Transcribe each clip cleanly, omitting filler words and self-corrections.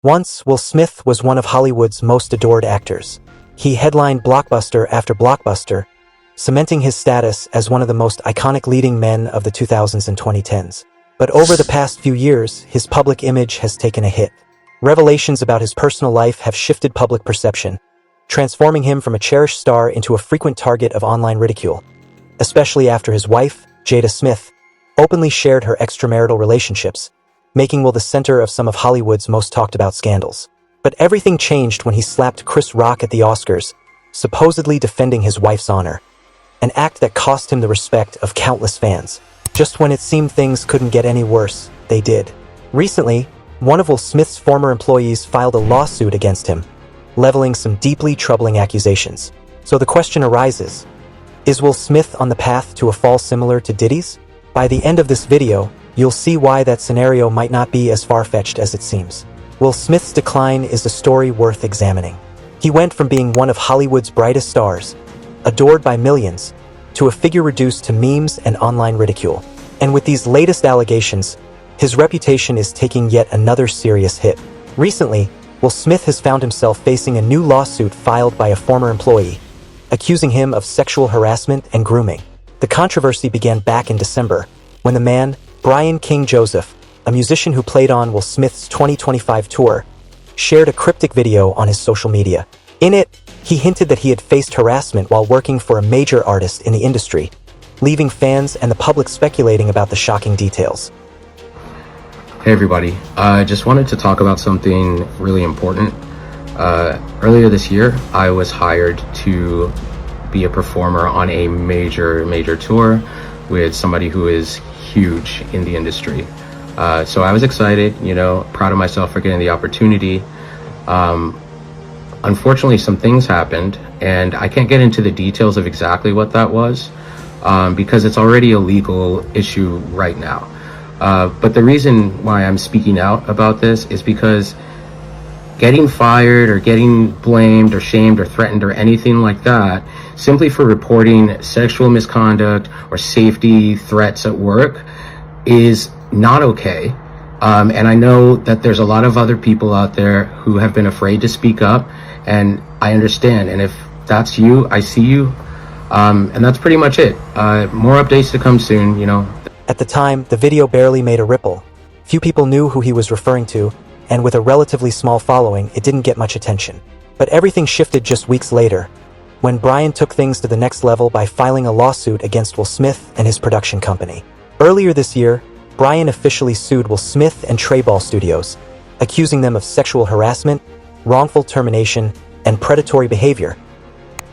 Once, Will Smith was one of Hollywood's most adored actors. He headlined blockbuster after blockbuster, cementing his status as one of the most iconic leading men of the 2000s and 2010s. But over the past few years, his public image has taken a hit. Revelations about his personal life have shifted public perception, transforming him from a cherished star into a frequent target of online ridicule, especially after his wife, Jada Smith, openly shared her extramarital relationships, making Will the center of some of Hollywood's most talked about scandals. But everything changed when he slapped Chris Rock at the Oscars, supposedly defending his wife's honor, an act that cost him the respect of countless fans. Just when it seemed things couldn't get any worse, they did. Recently, one of Will Smith's former employees filed a lawsuit against him, leveling some deeply troubling accusations. So the question arises, is Will Smith on the path to a fall similar to Diddy's? By the end of this video, you'll see why that scenario might not be as far-fetched as it seems. Will Smith's decline is a story worth examining. He went from being one of Hollywood's brightest stars, adored by millions, to a figure reduced to memes and online ridicule. And with these latest allegations, his reputation is taking yet another serious hit. Recently, Will Smith has found himself facing a new lawsuit filed by a former employee, accusing him of sexual harassment and grooming. The controversy began back in December, when the man, Brian King Joseph, a musician who played on Will Smith's 2025 tour, shared a cryptic video on his social media. In it, he hinted that he had faced harassment while working for a major artist in the industry, leaving fans and the public speculating about the shocking details. Hey everybody, I just wanted to talk about something really important. Earlier this year, I was hired to be a performer on a major tour with somebody who is huge in the industry. So I was excited, proud of myself for getting the opportunity. Unfortunately, some things happened, and I can't get into the details of exactly what that was, because it's already a legal issue right now. But the reason why I'm speaking out about this is because getting fired or getting blamed or shamed or threatened or anything like that simply for reporting sexual misconduct or safety threats at work is not okay. And I know that there's a lot of other people out there who have been afraid to speak up, and I understand. And if that's you, I see you. And that's pretty much it. More updates to come soon, At the time, the video barely made a ripple. Few people knew who he was referring to, and with a relatively small following, it didn't get much attention. But everything shifted just weeks later, when Brian took things to the next level by filing a lawsuit against Will Smith and his production company. Earlier this year, Brian officially sued Will Smith and Treyball Studios, accusing them of sexual harassment, wrongful termination, and predatory behavior,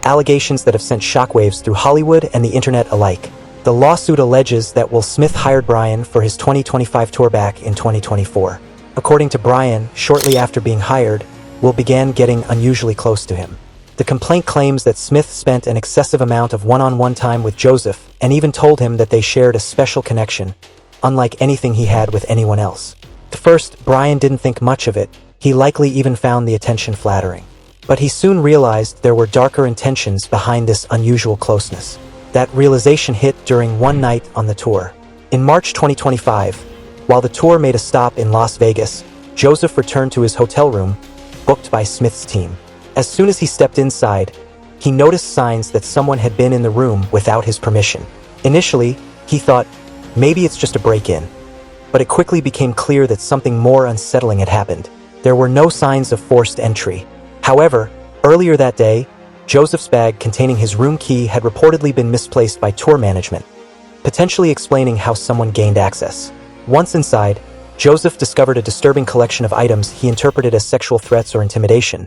allegations that have sent shockwaves through Hollywood and the internet alike. The lawsuit alleges that Will Smith hired Brian for his 2025 tour back in 2024. According to Brian, shortly after being hired, Will began getting unusually close to him. The complaint claims that Smith spent an excessive amount of one-on-one time with Joseph and even told him that they shared a special connection, unlike anything he had with anyone else. At first, Brian didn't think much of it. He likely even found the attention flattering. But he soon realized there were darker intentions behind this unusual closeness. That realization hit during one night on the tour. In March 2025, while the tour made a stop in Las Vegas, Joseph returned to his hotel room, booked by Smith's team. As soon as he stepped inside, he noticed signs that someone had been in the room without his permission. Initially, he thought, maybe it's just a break-in. But it quickly became clear that something more unsettling had happened. There were no signs of forced entry. However, earlier that day, Joseph's bag containing his room key had reportedly been misplaced by tour management, potentially explaining how someone gained access. Once inside, Joseph discovered a disturbing collection of items he interpreted as sexual threats or intimidation.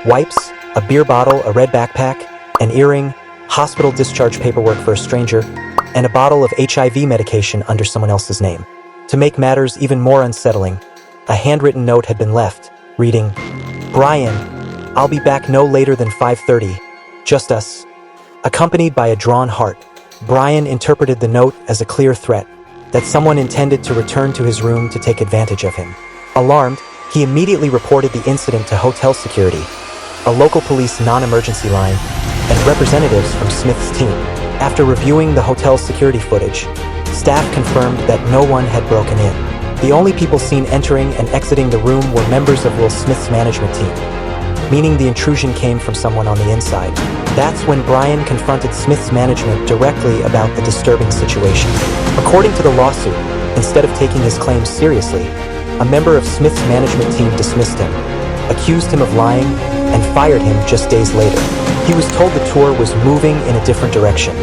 Wipes, a beer bottle, a red backpack, an earring, hospital discharge paperwork for a stranger, and a bottle of HIV medication under someone else's name. To make matters even more unsettling, a handwritten note had been left, reading, "Brian, I'll be back no later than 5:30. Just us." Accompanied by a drawn heart, Brian interpreted the note as a clear threat, that someone intended to return to his room to take advantage of him. Alarmed, he immediately reported the incident to hotel security, a local police non-emergency line, and representatives from Smith's team. After reviewing the hotel's security footage, staff confirmed that no one had broken in. The only people seen entering and exiting the room were members of Will Smith's management team, meaning the intrusion came from someone on the inside. That's when Brian confronted Smith's management directly about the disturbing situation. According to the lawsuit, instead of taking his claims seriously, a member of Smith's management team dismissed him, accused him of lying, and fired him just days later. He was told the tour was moving in a different direction,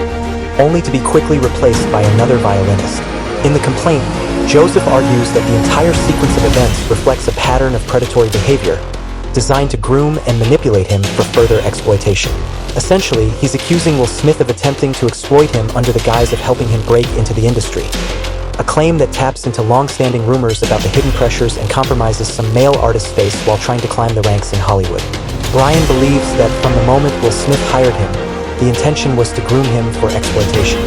only to be quickly replaced by another violinist. In the complaint, Joseph argues that the entire sequence of events reflects a pattern of predatory behavior, designed to groom and manipulate him for further exploitation. Essentially, he's accusing Will Smith of attempting to exploit him under the guise of helping him break into the industry, a claim that taps into long-standing rumors about the hidden pressures and compromises some male artists face while trying to climb the ranks in Hollywood. Brian believes that from the moment Will Smith hired him, the intention was to groom him for exploitation.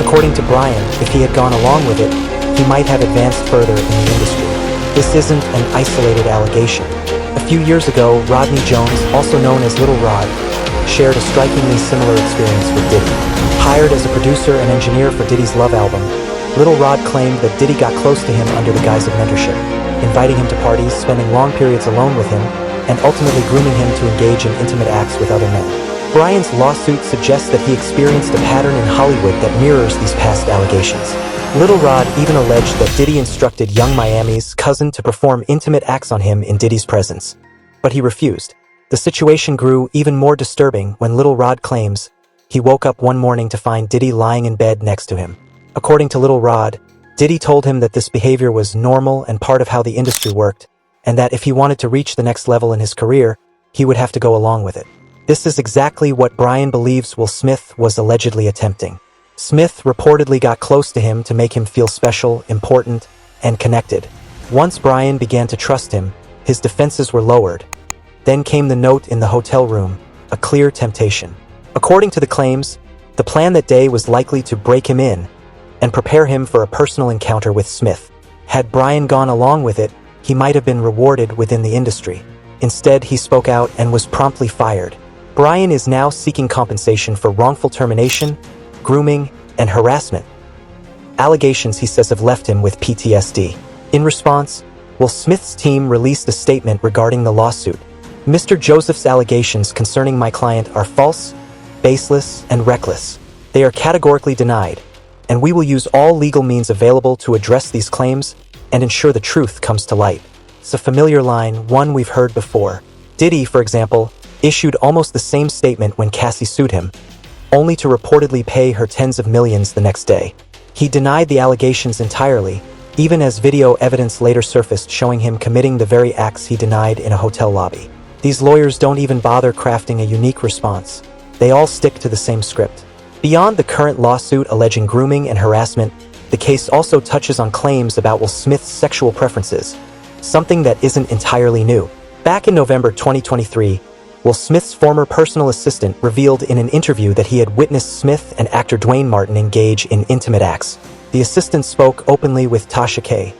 According to Brian, if he had gone along with it, he might have advanced further in the industry. This isn't an isolated allegation. A few years ago, Rodney Jones, also known as Little Rod, shared a strikingly similar experience with Diddy. Hired as a producer and engineer for Diddy's Love album, Little Rod claimed that Diddy got close to him under the guise of mentorship, inviting him to parties, spending long periods alone with him, and ultimately grooming him to engage in intimate acts with other men. Brian's lawsuit suggests that he experienced a pattern in Hollywood that mirrors these past allegations. Little Rod even alleged that Diddy instructed Young Miami's cousin to perform intimate acts on him in Diddy's presence, but he refused. The situation grew even more disturbing when Little Rod claims he woke up one morning to find Diddy lying in bed next to him. According to Little Rod, Diddy told him that this behavior was normal and part of how the industry worked, and that if he wanted to reach the next level in his career, he would have to go along with it. This is exactly what Brian believes Will Smith was allegedly attempting. Smith reportedly got close to him to make him feel special, important, and connected. Once Brian began to trust him, his defenses were lowered. Then came the note in the hotel room, a clear temptation. According to the claims, the plan that day was likely to break him in and prepare him for a personal encounter with Smith. Had Brian gone along with it, he might have been rewarded within the industry. Instead, he spoke out and was promptly fired. Brian is now seeking compensation for wrongful termination, grooming, and harassment. Allegations, he says, have left him with PTSD. In response, Will Smith's team released a statement regarding the lawsuit. Mr. Joseph's allegations concerning my client are false, baseless, and reckless. They are categorically denied, and we will use all legal means available to address these claims and ensure the truth comes to light. It's a familiar line, one we've heard before. Diddy, for example, issued almost the same statement when Cassie sued him, only to reportedly pay her tens of millions the next day. He denied the allegations entirely, even as video evidence later surfaced showing him committing the very acts he denied in a hotel lobby. These lawyers don't even bother crafting a unique response. They all stick to the same script. Beyond the current lawsuit alleging grooming and harassment, the case also touches on claims about Will Smith's sexual preferences, something that isn't entirely new. Back in November 2023, Will Smith's former personal assistant revealed in an interview that he had witnessed Smith and actor Dwayne Martin engage in intimate acts. The assistant spoke openly with Tasha K,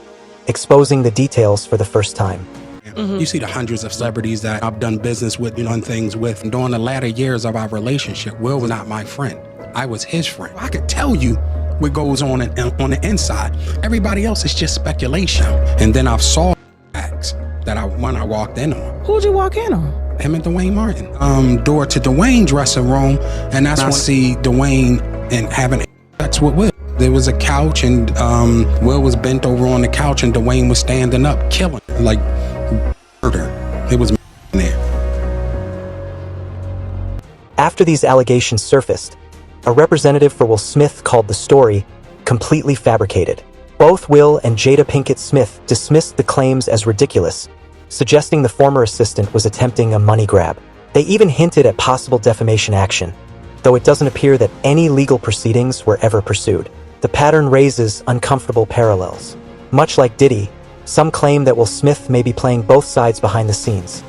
exposing the details for the first time. You see the hundreds of celebrities that I've done business with, done things with. During the latter years of our relationship, Will was not my friend. I was his friend. I could tell you what goes on the inside. Everybody else is just speculation. And then I saw acts that when I walked in on. Who'd you walk in on? Him and Dwayne Martin. Door to Dwayne dressing room, and that's when I see Dwayne and having sex with Will. There was a couch, and Will was bent over on the couch, and Dwayne was standing up, killing, like murder. It was there. After these allegations surfaced, a representative for Will Smith called the story completely fabricated. Both Will and Jada Pinkett Smith dismissed the claims as ridiculous, suggesting the former assistant was attempting a money grab. They even hinted at possible defamation action, though it doesn't appear that any legal proceedings were ever pursued. The pattern raises uncomfortable parallels. Much like Diddy, some claim that Will Smith may be playing both sides behind the scenes,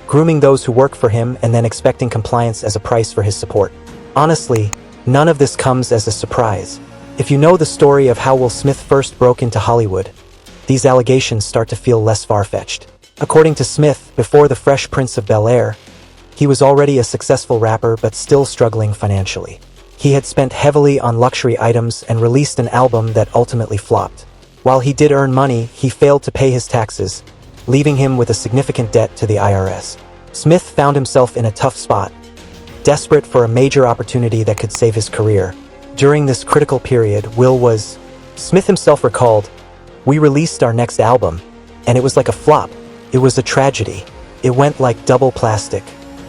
grooming those who work for him and then expecting compliance as a price for his support. Honestly, none of this comes as a surprise. If you know the story of how Will Smith first broke into Hollywood, these allegations start to feel less far-fetched. According to Smith, before the Fresh Prince of Bel-Air, he was already a successful rapper but still struggling financially. He had spent heavily on luxury items and released an album that ultimately flopped. While he did earn money, he failed to pay his taxes, leaving him with a significant debt to the IRS. Smith found himself in a tough spot, desperate for a major opportunity that could save his career. During this critical period, Smith himself recalled, "We released our next album, and it was like a flop. It was a tragedy. It went like double plastic.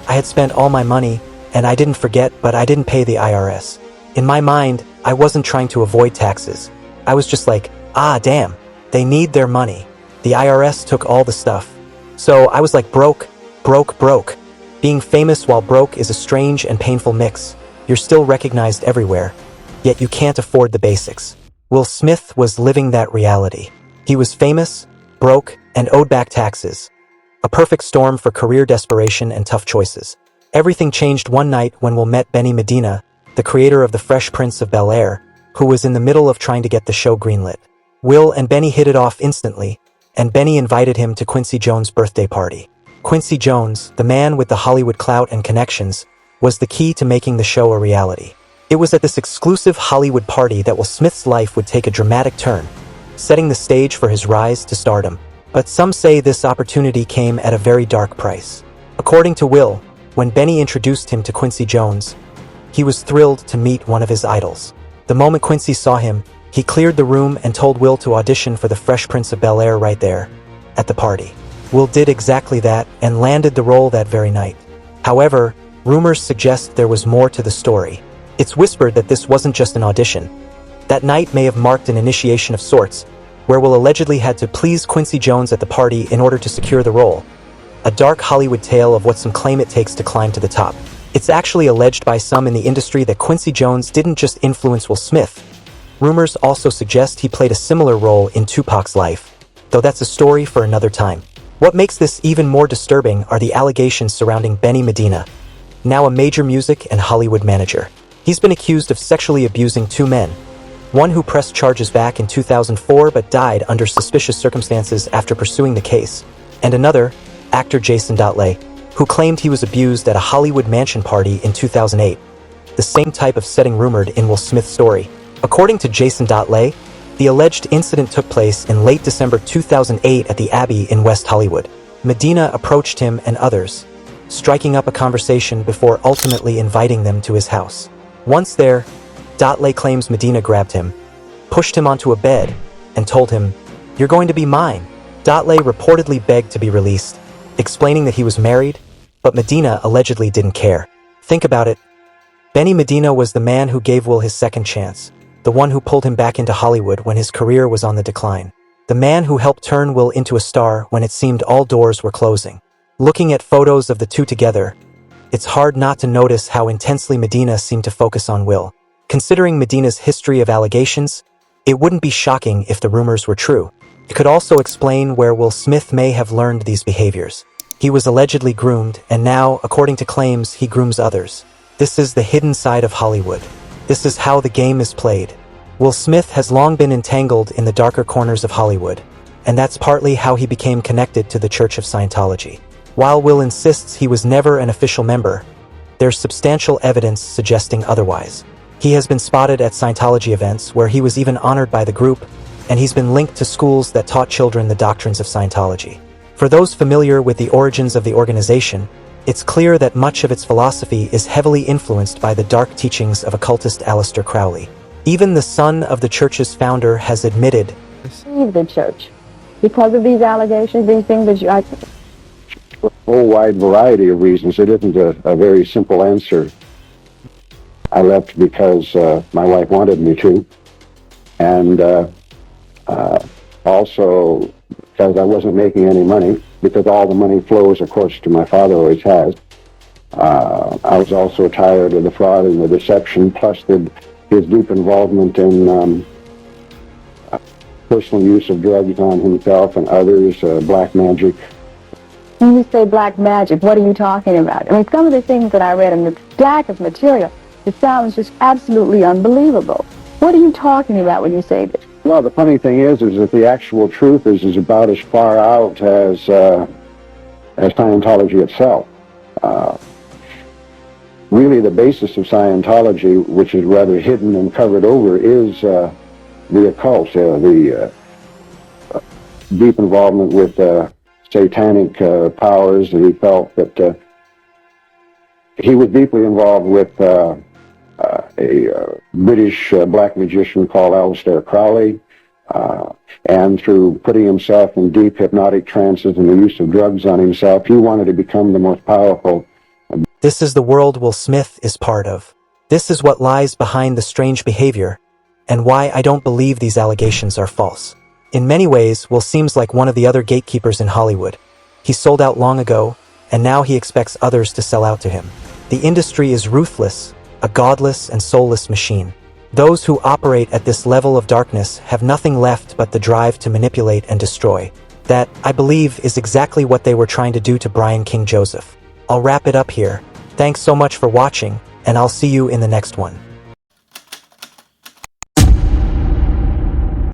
I had spent all my money, and I didn't forget, but I didn't pay the IRS. In my mind, I wasn't trying to avoid taxes. I was just like, ah, damn, they need their money. The IRS took all the stuff. So I was like broke, broke, broke. Being famous while broke is a strange and painful mix. You're still recognized everywhere, yet you can't afford the basics." Will Smith was living that reality. He was famous, broke, and owed back taxes. A perfect storm for career desperation and tough choices. Everything changed one night when Will met Benny Medina, the creator of The Fresh Prince of Bel-Air, who was in the middle of trying to get the show greenlit. Will and Benny hit it off instantly, and Benny invited him to Quincy Jones' birthday party. Quincy Jones, the man with the Hollywood clout and connections, was the key to making the show a reality. It was at this exclusive Hollywood party that Will Smith's life would take a dramatic turn, setting the stage for his rise to stardom. But some say this opportunity came at a very dark price. According to Will, when Benny introduced him to Quincy Jones, he was thrilled to meet one of his idols. The moment Quincy saw him, he cleared the room and told Will to audition for The Fresh Prince of Bel-Air right there, at the party. Will did exactly that and landed the role that very night. However, rumors suggest there was more to the story. It's whispered that this wasn't just an audition. That night may have marked an initiation of sorts, where Will allegedly had to please Quincy Jones at the party in order to secure the role. A dark Hollywood tale of what some claim it takes to climb to the top. It's actually alleged by some in the industry that Quincy Jones didn't just influence Will Smith. Rumors also suggest he played a similar role in Tupac's life, though that's a story for another time. What makes this even more disturbing are the allegations surrounding Benny Medina, now a major music and Hollywood manager. He's been accused of sexually abusing two men, one who pressed charges back in 2004 but died under suspicious circumstances after pursuing the case, and another, actor Jason Dotley, who claimed he was abused at a Hollywood mansion party in 2008, the same type of setting rumored in Will Smith's story. According to Jason Dotley, the alleged incident took place in late December 2008 at the Abbey in West Hollywood. Medina approached him and others, striking up a conversation before ultimately inviting them to his house. Once there, Dotley claims Medina grabbed him, pushed him onto a bed, and told him, "You're going to be mine." Dotley reportedly begged to be released, explaining that he was married, but Medina allegedly didn't care. Think about it. Benny Medina was the man who gave Will his second chance, the one who pulled him back into Hollywood when his career was on the decline, the man who helped turn Will into a star when it seemed all doors were closing. Looking at photos of the two together, it's hard not to notice how intensely Medina seemed to focus on Will. Considering Medina's history of allegations, it wouldn't be shocking if the rumors were true. It could also explain where Will Smith may have learned these behaviors. He was allegedly groomed, and now, according to claims, he grooms others. This is the hidden side of Hollywood. This is how the game is played. Will Smith has long been entangled in the darker corners of Hollywood, and that's partly how he became connected to the Church of Scientology. While Will insists he was never an official member, there's substantial evidence suggesting otherwise. He has been spotted at Scientology events where he was even honored by the group, and he's been linked to schools that taught children the doctrines of Scientology. For those familiar with the origins of the organization, it's clear that much of its philosophy is heavily influenced by the dark teachings of occultist Aleister Crowley. Even the son of the church's founder has admitted, "Leave the church because of these allegations, these things that you..." A whole wide variety of reasons. It isn't a very simple answer. I left because my wife wanted me to, and also because I wasn't making any money, because all the money flows, of course, to my father, always has. I was also tired of the fraud and the deception, plus his deep involvement in personal use of drugs on himself and others, black magic. When you say black magic, what are you talking about? I mean, some of the things that I read in the stack of material, it sounds just absolutely unbelievable. What are you talking about when you say this? Well, the funny thing is that the actual truth is about as far out as Scientology itself. Really, the basis of Scientology, which is rather hidden and covered over, is the occult, the deep involvement with satanic powers, and he felt that he was deeply involved with a British black magician called Aleister Crowley, and through putting himself in deep hypnotic trances and the use of drugs on himself, he wanted to become the most powerful. This is the world Will Smith is part of. This is what lies behind the strange behavior, and why I don't believe these allegations are false. In many ways, Will seems like one of the other gatekeepers in Hollywood. He sold out long ago, and now he expects others to sell out to him. The industry is ruthless, a godless and soulless machine. Those who operate at this level of darkness have nothing left but the drive to manipulate and destroy. That, I believe, is exactly what they were trying to do to Brian King Joseph. I'll wrap it up here. Thanks so much for watching, and I'll see you in the next one.